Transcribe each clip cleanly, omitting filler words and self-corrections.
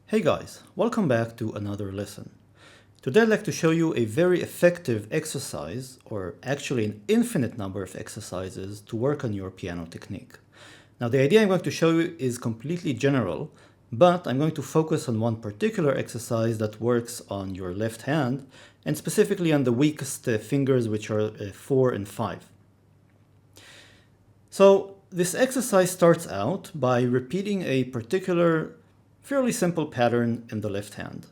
Hey guys, welcome back to another lesson. Today I'd like to show you a very effective exercise, or actually an infinite number of exercises to work on your piano technique. Now the idea I'm going to show you is completely general, but I'm going to focus on one particular exercise that works on your left hand, and specifically on the weakest fingers, which are 4 and 5. So this exercise starts out by repeating a particular fairly simple pattern in the left hand.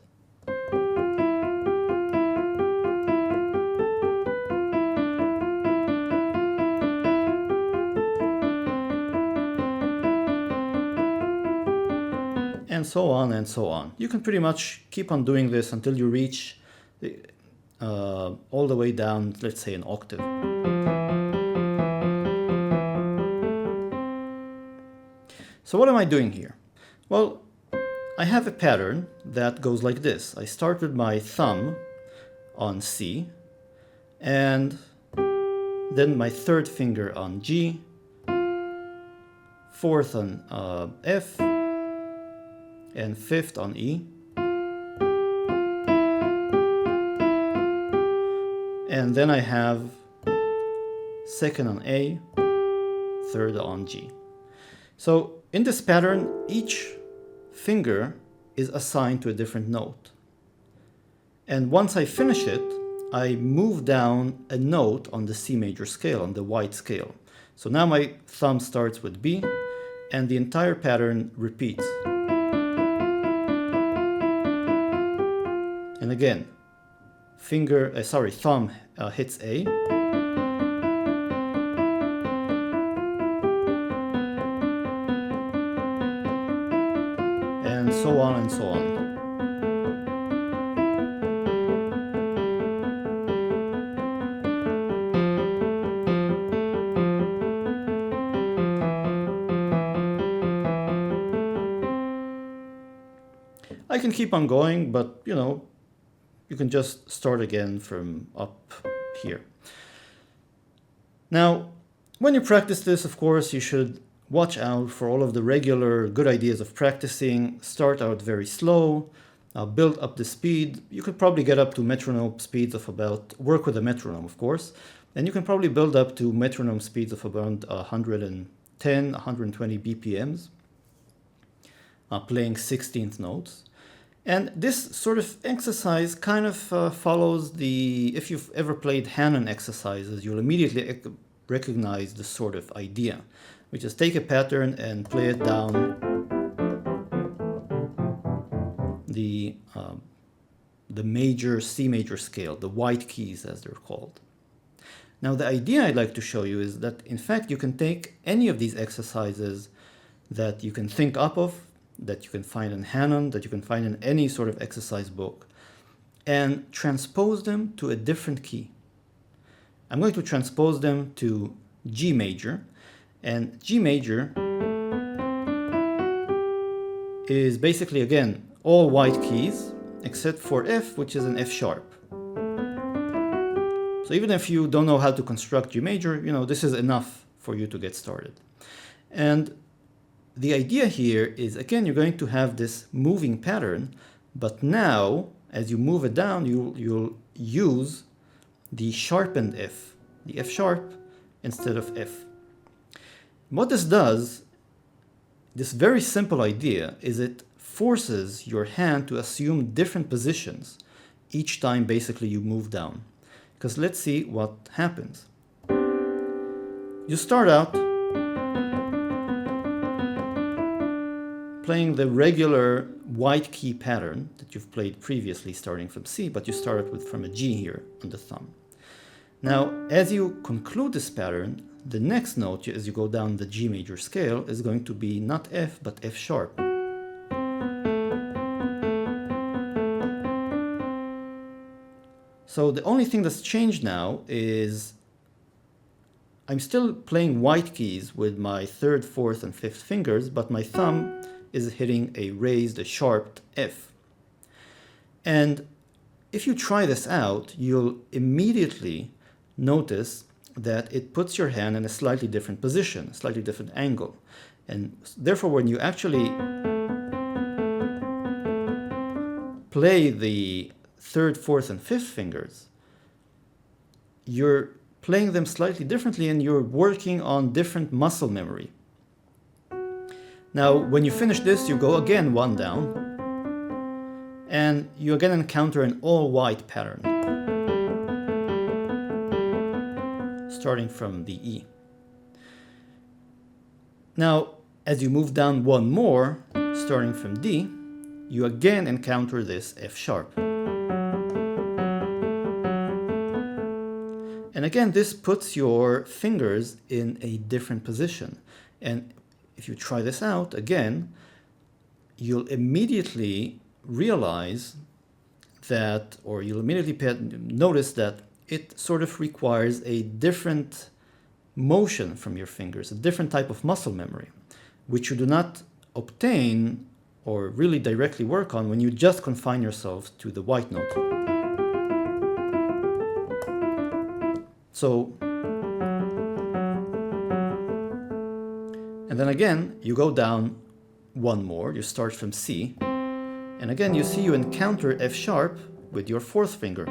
And so on and so on. You can pretty much keep on doing this until you reach all the way down, let's say, an octave. So what am I doing here? Well, I have a pattern that goes like this. I start with my thumb on C, and then my third finger on G, fourth on F, and fifth on E, and then I have second on A, third on G. So in this pattern, each finger is assigned to a different note. And once I finish it, I move down a note on the C major scale, on the white scale. So now my thumb starts with B, and the entire pattern repeats. And again, thumb hits A, and so on and so on. I can keep on going, but you can just start again from up here. Now, when you practice this, of course, you should watch out for all of the regular good ideas of practicing. Start out very slow, build up the speed. You could probably get up to metronome speeds of work with a metronome, of course, and you can probably build up to metronome speeds of around 110, 120 BPMs, playing 16th notes. And this sort of exercise kind of follows if you've ever played Hanon exercises, you'll immediately recognize this sort of idea, which is take a pattern and play it down the major C major scale, the white keys as they're called. Now the idea I'd like to show you is that in fact you can take any of these exercises that you can think up of, that you can find in Hanon, that you can find in any sort of exercise book, and transpose them to a different key. I'm going to transpose them to G major, and G major is basically, again, all white keys, except for F, which is an F sharp. So even if you don't know how to construct G major, this is enough for you to get started. And the idea here is, again, you're going to have this moving pattern, but now, as you move it down, you'll use the sharpened F, the F sharp, instead of F. What this does, this very simple idea, is it forces your hand to assume different positions each time basically you move down. Because let's see what happens. You start out playing the regular white key pattern that you've played previously starting from C, but you started from a G here on the thumb. Now, as you conclude this pattern, the next note as you go down the G major scale is going to be not F, but F sharp. So the only thing that's changed now is I'm still playing white keys with my third, fourth, and fifth fingers, but my thumb is hitting a sharped F. And if you try this out, you'll immediately notice that it puts your hand in a slightly different position, a slightly different angle. And therefore, when you actually play the third, fourth, and fifth fingers, you're playing them slightly differently and you're working on different muscle memory. Now, when you finish this, you go again one down, and you again encounter an all-white pattern, starting from the E. Now, as you move down one more, starting from D, you again encounter this F sharp. And again, this puts your fingers in a different position. And if you try this out again, you'll immediately realize that, or you'll immediately notice that it sort of requires a different motion from your fingers, a different type of muscle memory, which you do not obtain or really directly work on when you just confine yourself to the white note. So, and then again, you go down one more, you start from C, and again you see you encounter F sharp with your fourth finger.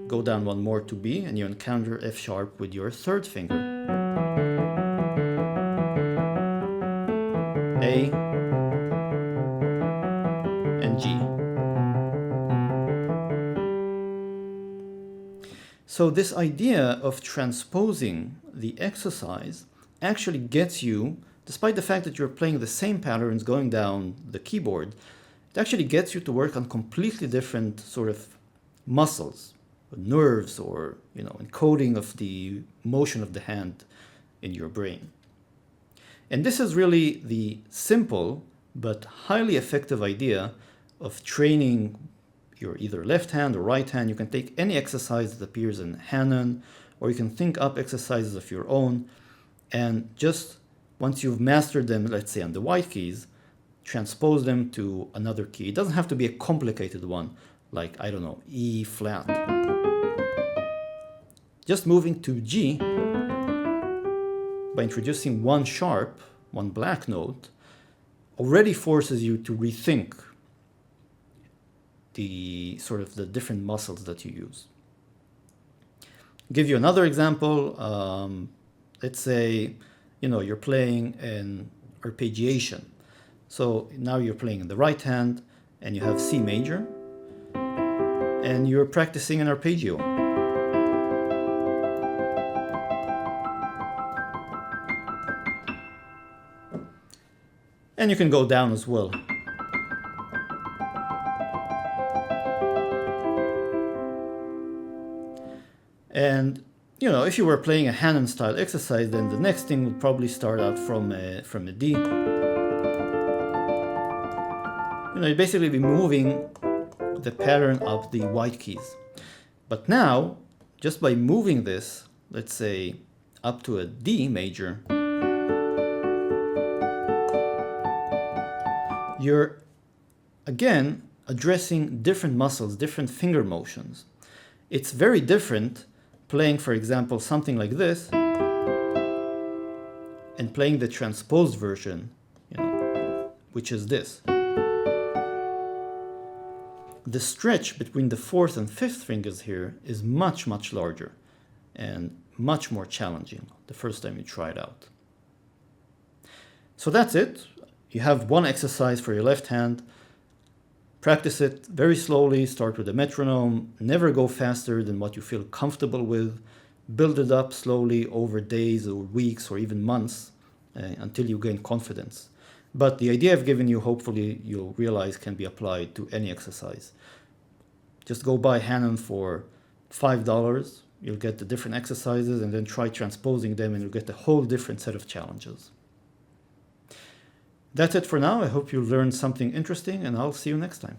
Go down one more to B, and you encounter F sharp with your third finger. A and G. So this idea of transposing the exercise actually gets you, despite the fact that you're playing the same patterns going down the keyboard, it actually gets you to work on completely different sort of muscles, nerves, or encoding of the motion of the hand in your brain. And this is really the simple but highly effective idea of training your either left hand or right hand. You can take any exercise that appears in Hanon, or you can think up exercises of your own, and just once you've mastered them, let's say on the white keys, transpose them to another key. It doesn't have to be a complicated one, like, I don't know, E flat. Just moving to G by introducing one sharp, one black note, already forces you to rethink the sort of the different muscles that you use. I'll give you another example. Let's say, you're playing an arpeggiation. So now you're playing in the right hand and you have C major and you're practicing an arpeggio. And you can go down as well. And if you were playing a Hanon style exercise, then the next thing would probably start out from a D. You'd basically be moving the pattern up the white keys. But now, just by moving this, let's say up to a D major, you're again addressing different muscles, different finger motions. It's very different playing, for example, something like this and playing the transposed version, which is this. The stretch between the fourth and fifth fingers here is much, much larger and much more challenging the first time you try it out. So that's it. You have one exercise for your left hand. Practice it very slowly. Start with a metronome. Never go faster than what you feel comfortable with. Build it up slowly over days or weeks or even months until you gain confidence. But the idea I've given you, hopefully you'll realize, can be applied to any exercise. Just go buy Hanon for $5. You'll get the different exercises and then try transposing them and you'll get a whole different set of challenges. That's it for now. I hope you learned something interesting and I'll see you next time.